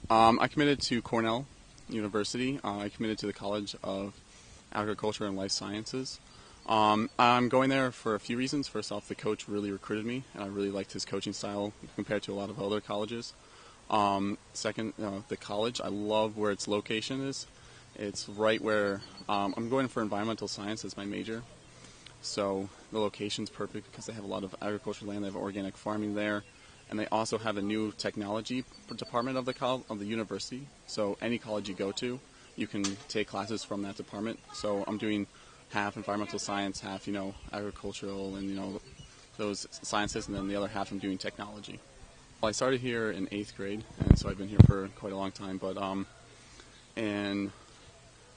I committed to Cornell University. I committed to the College of Agriculture and Life Sciences. I'm going there for a few reasons. First off, the coach really recruited me, and I really liked his coaching style compared to a lot of other colleges. Second, the college, I love where its location is. It's right where I'm going for environmental science as my major. So the location's perfect because they have a lot of agricultural land. They have organic farming there, and they also have a new technology department of the university. So any college you go to, you can take classes from that department. So I'm doing half environmental science, half agricultural and those sciences, and then the other half I'm doing technology. Well, I started here in 8th grade, and so I've been here for quite a long time. But and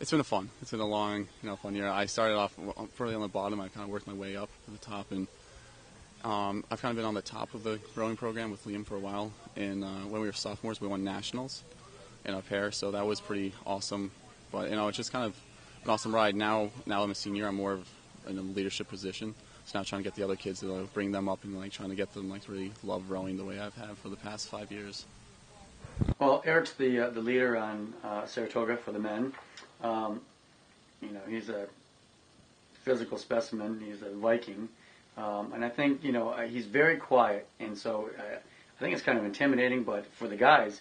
it's been a long, fun year. I started off fairly on the bottom. I kind of worked my way up to the top, and I've kind of been on the top of the rowing program with Liam for a while. And when we were sophomores, we won nationals in our pair, so that was pretty awesome. But it's just kind of an awesome ride. Now I'm a senior. I'm more of in a leadership position. So now trying to get the other kids to bring them up and trying to get them to really love rowing the way I've had for the past 5 years. Well, Erik's the leader on Saratoga for the men. He's a physical specimen. He's a Viking, and I think he's very quiet, and so I think it's kind of intimidating. But for the guys,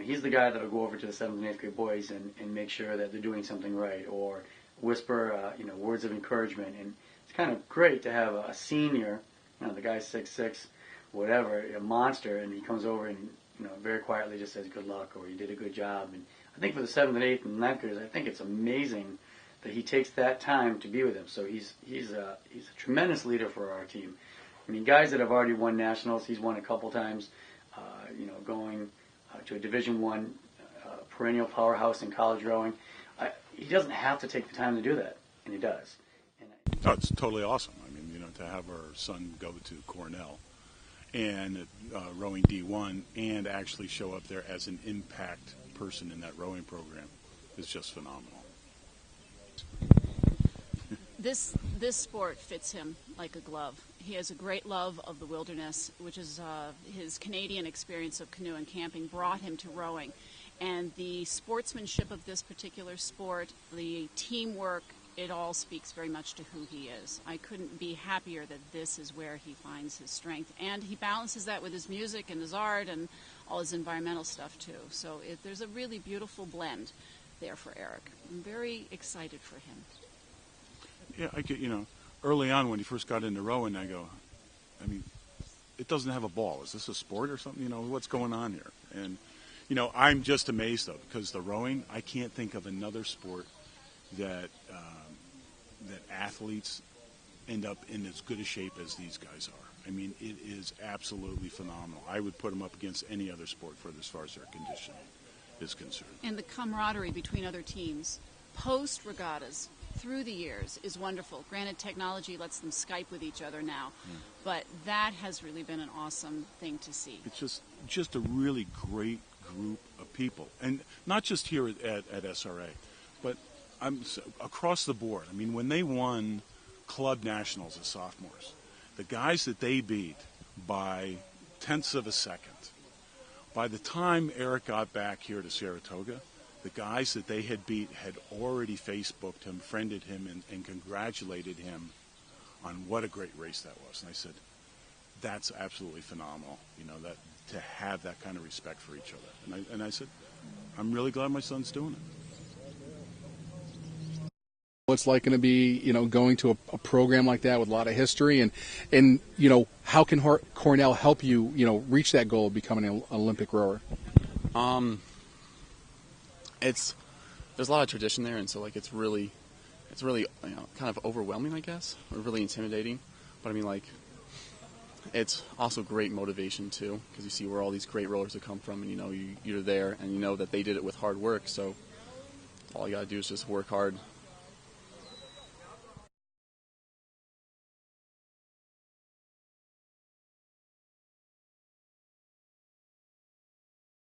he's the guy that'll go over to the 7th and 8th grade boys and make sure that they're doing something right, or whisper words of encouragement. And it's kind of great to have a senior, the guy's 6'6", whatever, a monster, and he comes over and very quietly just says good luck or you did a good job. And I think for the 7th and 8th and 9th graders, I think it's amazing that he takes that time to be with them. So he's a tremendous leader for our team. I mean, guys that have already won nationals, he's won a couple times, going to a Division I perennial powerhouse in college rowing. He doesn't have to take the time to do that, and he does. Oh, it's totally awesome. I mean, to have our son go to Cornell and rowing D1 and actually show up there as an impact person in that rowing program is just phenomenal. This sport fits him like a glove. He has a great love of the wilderness, which is his Canadian experience of canoe and camping brought him to rowing. And the sportsmanship of this particular sport, the teamwork, it all speaks very much to who he is. I couldn't be happier that this is where he finds his strength. And he balances that with his music and his art and all his environmental stuff too. So there's a really beautiful blend there for Arik. I'm very excited for him. Yeah, I get, early on when he first got into rowing, I go, it doesn't have a ball. Is this a sport or something? What's going on here? And, I'm just amazed, though, because the rowing, I can't think of another sport that athletes end up in as good a shape as these guys are. I mean, it is absolutely phenomenal. I would put them up against any other sport as far as their conditioning is concerned. And the camaraderie between other teams, post-regattas, through the years, is wonderful. Granted, technology lets them Skype with each other now, but that has really been an awesome thing to see. It's just a really great group of people, and not just here at SRA, but across the board. I mean, when they won club nationals as sophomores, the guys that they beat by tenths of a second, by the time Arik got back here to Saratoga, the guys that they had beat had already Facebooked him, friended him, and congratulated him on what a great race that was. And I said, that's absolutely phenomenal, that to have that kind of respect for each other. And I said, I'm really glad my son's doing it. What's like going to be, going to a program like that with a lot of history, and how can Cornell help you, reach that goal of becoming an Olympic rower? There's a lot of tradition there, and so it's really kind of overwhelming, I guess, or really intimidating. But it's also great motivation too, because you see where all these great rowers have come from, and you're there, and that they did it with hard work. So all you gotta do is just work hard